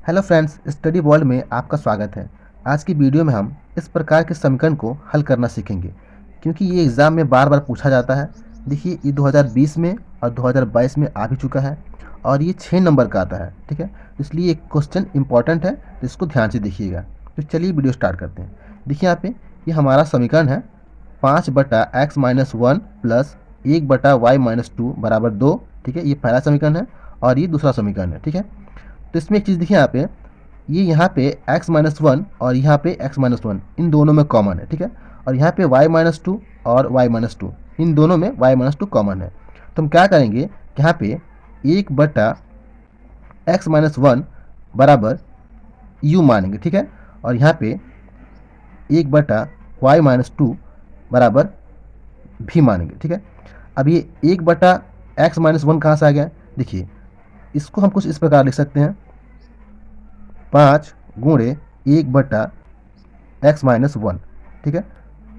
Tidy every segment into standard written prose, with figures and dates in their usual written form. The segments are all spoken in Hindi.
हेलो फ्रेंड्स, स्टडी वर्ल्ड में आपका स्वागत है। आज की वीडियो में हम इस प्रकार के समीकरण को हल करना सीखेंगे, क्योंकि ये एग्ज़ाम में बार बार पूछा जाता है। देखिए, ये 2020 में और 2022 में आ भी चुका है और ये 6 नंबर का आता है। ठीक है, इसलिए एक क्वेश्चन इंपॉर्टेंट है, तो इसको ध्यान से देखिएगा। तो चलिए वीडियो स्टार्ट करते हैं। देखिए यहाँ पे ये हमारा समीकरण है 5/x-1 प्लस 1/y-2 बराबर 2। ठीक है, ये पहला समीकरण है और ये दूसरा समीकरण है। ठीक है, तो इसमें एक चीज़ देखिए, यहाँ पे x-1 और यहाँ पे x-1 इन दोनों में कॉमन है। ठीक है, और यहाँ पे y-2 और y-2 इन दोनों में y-2 कॉमन है। तो हम क्या करेंगे कि यहाँ पे 1/x-1 बराबर u मानेंगे। ठीक है, और यहाँ पे 1/y-2 बराबर भी मानेंगे। ठीक है, अब ये 1/x-1 कहाँ से आ गया? देखिए, इसको हम कुछ इस प्रकार लिख सकते हैं, 5 गुणे 1/x-1। ठीक है,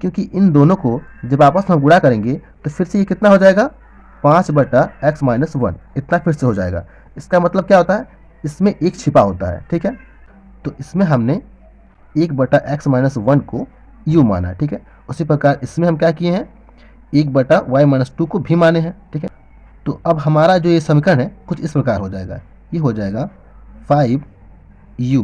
क्योंकि इन दोनों को जब आपस में गुणा करेंगे तो फिर से ये कितना हो जाएगा, 5/x-1 इतना फिर से हो जाएगा। इसका मतलब क्या होता है, इसमें एक छिपा होता है। ठीक है, तो इसमें हमने 1/x-1 को u माना है। ठीक है, उसी प्रकार इसमें हम क्या किए हैं, 1/y-2 को भी माने हैं। ठीक है, तो अब हमारा जो ये समीकरण है कुछ इस प्रकार हो जाएगा। ये हो जाएगा 5u,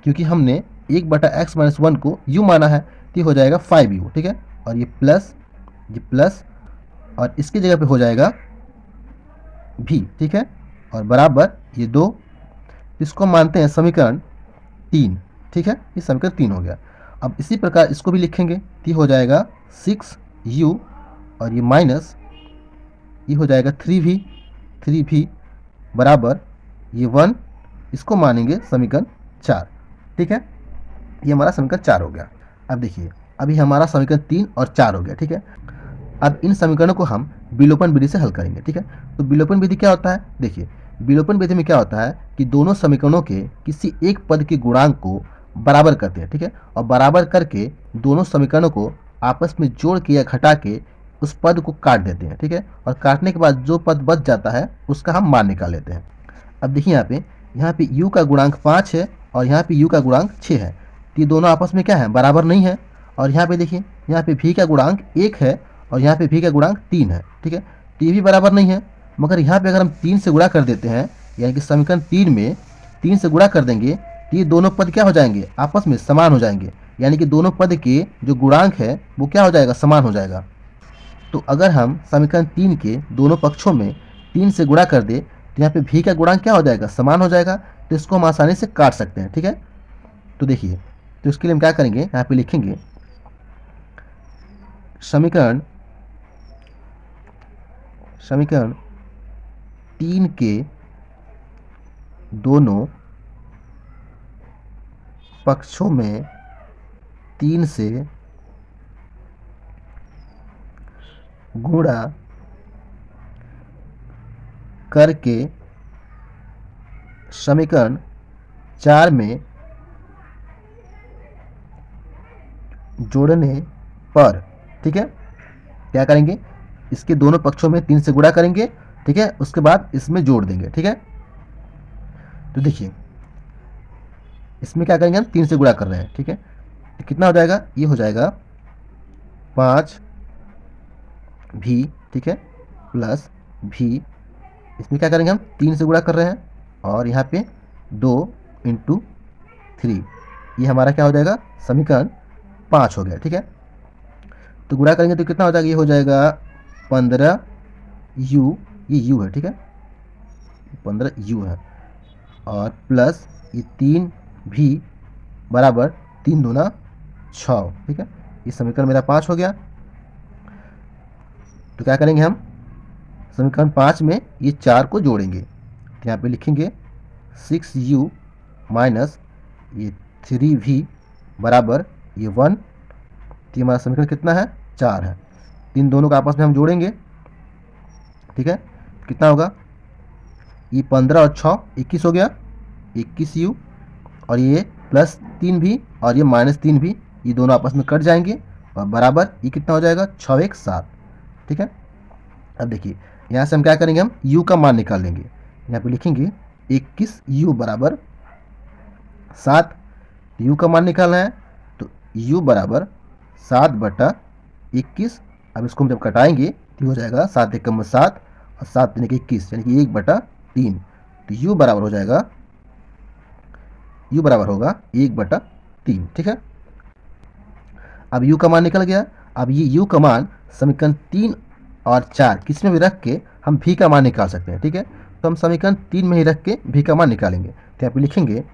क्योंकि हमने 1/x-1 को u माना है, तो ये हो जाएगा 5u। ठीक है, और ये प्लस और इसकी जगह पे हो जाएगा भी। ठीक है, और बराबर ये 2, इसको मानते हैं समीकरण 3। ठीक है, ये समीकरण 3 हो गया। अब इसी प्रकार इसको भी लिखेंगे, तो ये हो जाएगा 6u और ये माइनस ये हो जाएगा 3v बराबर ये 1, इसको मानेंगे समीकरण 4। ठीक है, ये हमारा समीकरण 4 हो गया। अब देखिए, अभी हमारा समीकरण 3 और 4 हो गया। ठीक है, अब इन समीकरणों को हम विलोपन विधि से हल करेंगे। ठीक है, तो विलोपन विधि क्या होता है? देखिए, विलोपन विधि में क्या होता है कि दोनों समीकरणों के किसी एक पद के गुणांक को बराबर करते हैं। ठीक है, और बराबर करके दोनों समीकरणों को आपस में जोड़ के या घटा के उस पद को काट देते हैं। ठीक है, और काटने के बाद जो पद बच जाता है उसका हम मान निकाल लेते हैं। अब देखिए, यहाँ पे u का गुणांक 5 है और यहाँ पे u का गुणांक 6 है, तो ये दोनों आपस में क्या है, बराबर नहीं है। और यहाँ पे देखिए, यहाँ पे v का गुणांक 1 है और यहाँ पे v का गुणांक 3 है। ठीक है, तो ये भी बराबर नहीं है। मगर यहाँ पे अगर हम 3 से गुणा कर देते हैं, यानी कि समीकरण 3 में 3 से गुणा कर देंगे, तो ये दोनों पद क्या हो जाएंगे, आपस में समान हो जाएंगे। यानी कि दोनों पद के जो गुणांक है वो क्या हो जाएगा, समान हो जाएगा। तो अगर हम समीकरण 3 के दोनों पक्षों में 3 से गुणा कर दे, तो यहाँ पे v का गुणांक क्या हो जाएगा, समान हो जाएगा। तो इसको हम आसानी से काट सकते हैं। ठीक है, तो देखिए, तो इसके लिए हम क्या करेंगे, यहाँ पे लिखेंगे समीकरण 3 के दोनों पक्षों में 3 से गुणा करके समीकरण 4 में जोड़ने पर, ठीक है, क्या करेंगे, इसके दोनों पक्षों में 3 से गुणा करेंगे। ठीक है, उसके बाद इसमें जोड़ देंगे। ठीक है, तो देखिए, इसमें क्या करेंगे, हम 3 से गुणा कर रहे हैं। ठीक है, तो कितना हो जाएगा, ये हो जाएगा 5 भी, ठीक है, प्लस भी, इसमें क्या करेंगे, हम 3 से गुणा कर रहे हैं और यहाँ पे 2 × 3, ये हमारा क्या हो जाएगा, समीकरण 5 हो गया। ठीक है, तो गुणा करेंगे तो कितना हो जाएगा, ये हो जाएगा 15u, ये u है। ठीक है, 15u है और प्लस ये 3 भी बराबर 3 दूना 6। ठीक है, ये समीकरण मेरा 5 हो गया। तो क्या करेंगे, हम समीकरण 5 में ये 4 को जोड़ेंगे, तो यहाँ पे लिखेंगे 6u माइनस ये 3v बराबर ये 1। तो हमारा समीकरण कितना है, 4 है। इन दोनों को आपस में हम जोड़ेंगे। ठीक है, कितना होगा, ये 15 और 6 21 हो गया, 21u, और ये प्लस 3 भी और ये माइनस 3 भी, ये दोनों आपस में कट जाएंगे और बराबर ये कितना हो जाएगा, 6 1 7। ठीक है, अब देखिए, यहाँ से हम क्या करेंगे, हम u का मान निकाल लेंगे। यहाँ पे लिखेंगे 21u बराबर 7, u का मान निकालना है तो u बराबर 7/21। अब इसको हम जब कटाएंगे तो हो जाएगा 7 एकम में 7 और 7 यानी कि 21 यानी कि 1/3। तो u बराबर हो जाएगा, u बराबर होगा 1/3। ठीक है, अब u का मान निकल गया। अब ये u का मान समीकरण 3 और 4 किस में भी रख के हम v का मान निकाल सकते हैं। ठीक है, तो हम समीकरण 3 में ही रख के v का मान निकालेंगे। तो यहाँ पे लिखेंगे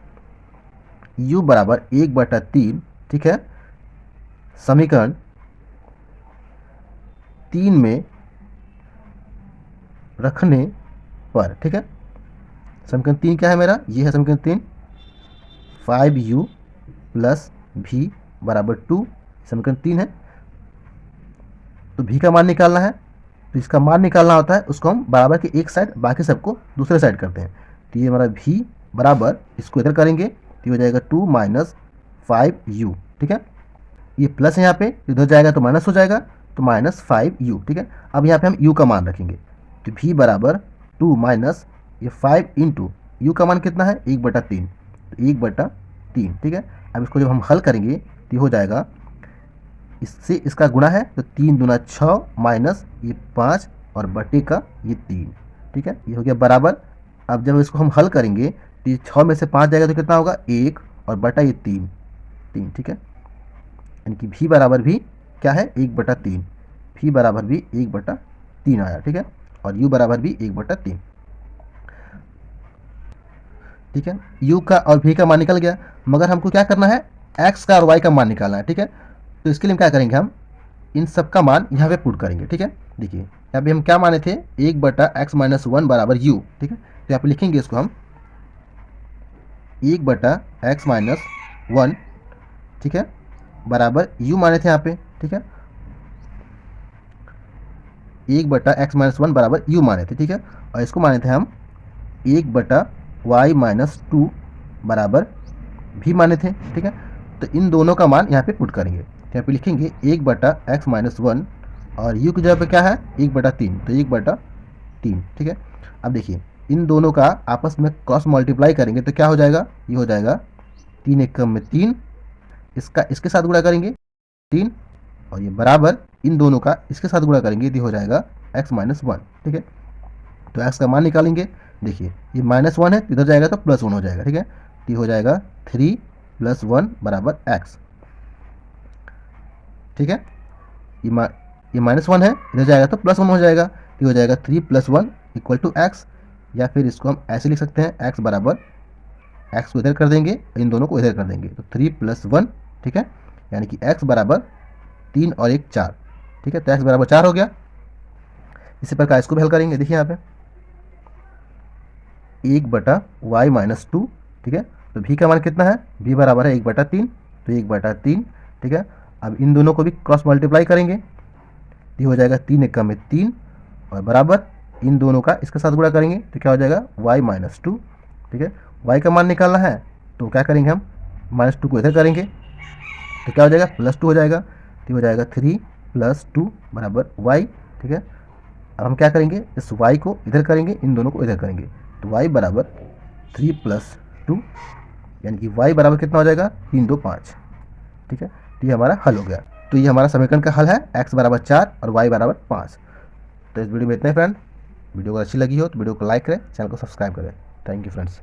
u बराबर 1/3। ठीक है, समीकरण 3 में रखने पर। ठीक है, समीकरण 3 क्या है मेरा, ये है समीकरण 3, 5u प्लस v बराबर 2 समीकरण 3 है। तो v का मान निकालना है, तो इसका मान निकालना होता है उसको हम बराबर के एक साइड बाकी सबको दूसरे साइड करते हैं। तो ये हमारा v बराबर, इसको इधर करेंगे तो हो जाएगा 2 माइनस 5u। ठीक है, ये प्लस है यहाँ पे, इधर जाएगा तो माइनस हो जाएगा, तो माइनस 5u। ठीक है, अब यहाँ पे हम u का मान रखेंगे तो v बराबर 2 माइनस ये 5 इंटू u का मान कितना है 1/3, तो 1/3। ठीक है, अब इसको जब हम हल करेंगे तो ये हो जाएगा, इससे इसका गुणा है तो 3 दूना 6 माइनस ये 5 और बटे का ये 3। ठीक है, ये हो गया बराबर। अब जब इसको हम हल करेंगे तो ये 6 में से 5 जाएगा तो कितना होगा 1 और बटा ये 3। ठीक है, यानी कि v बराबर भी क्या है 1/3, v बराबर भी 1/3 आया। ठीक है, और u बराबर भी 1/3। ठीक है, u का और v का मान निकल गया, मगर हमको क्या करना है x का और y का मान निकालना है। ठीक है, तो इसके लिए हम क्या करेंगे, हम इन सब का मान यहाँ पे पुट करेंगे। ठीक है, देखिए यहाँ पे हम क्या माने थे 1/x-1 बराबर u। ठीक है, तो यहाँ पे लिखेंगे इसको हम 1/x-1। ठीक है, बराबर u माने थे यहाँ पे। ठीक है, 1/x-1 बराबर u माने थे। ठीक है, और इसको माने थे हम 1/y-2 बराबर v माने थे। ठीक है, तो इन दोनों का मान यहाँ पे पुट करेंगे। तो यहाँ पे लिखेंगे 1/x-1 और u की जगह पे क्या है 1/3, तो 1/3। ठीक है, अब देखिए इन दोनों का आपस में क्रॉस मल्टीप्लाई करेंगे तो क्या हो जाएगा, ये हो जाएगा 3 एकम में 3, इसका इसके साथ गुणा करेंगे 3 और ये बराबर इन दोनों का इसके साथ गुणा करेंगे तो हो जाएगा x-1। ठीक है, तो x का मान निकालेंगे। देखिए ये -1 है, इधर जाएगा तो +1 हो जाएगा। ठीक है, तो ये हो जाएगा 3 + 1 बराबर x। ठीक है, ये -1 है, इधर जाएगा तो +1 हो जाएगा, तो हो जाएगा 3 + 1 = x। या फिर इसको हम ऐसे लिख सकते हैं x बराबर, x को इधर कर देंगे इन दोनों को इधर कर देंगे तो 3 + 1। ठीक है, यानी कि x बराबर 3 और 1 4। ठीक है, तो x बराबर 4 हो गया। इसी प्रकार इसको भी हल करेंगे। देखिए यहाँ पे 1/y-2। ठीक है, तो v का मान कितना है, v बराबर है 1/3, तो 1/3। ठीक है, अब इन दोनों को भी क्रॉस मल्टीप्लाई करेंगे तो हो जाएगा 3 एकम में 3 और बराबर इन दोनों का इसके साथ गुणा करेंगे तो क्या हो जाएगा y-2। ठीक है, y का मान निकालना है तो क्या करेंगे हम -2 को इधर करेंगे तो क्या हो जाएगा +2 हो जाएगा, तो हो जाएगा 3 + 2 बराबर y। ठीक है, अब हम क्या करेंगे इस y को इधर करेंगे इन दोनों को इधर करेंगे तो y बराबर 3 + 2 यानी कि y बराबर कितना हो जाएगा 3 2 5। ठीक है, तो ये हमारा हल हो गया। तो ये हमारा समीकरण का हल है x बराबर 4 और y बराबर 5। तो इस वीडियो में इतना ही फ्रेंड। वीडियो को अच्छी लगी हो तो वीडियो को लाइक करें, चैनल को सब्सक्राइब करें। Thank you friends.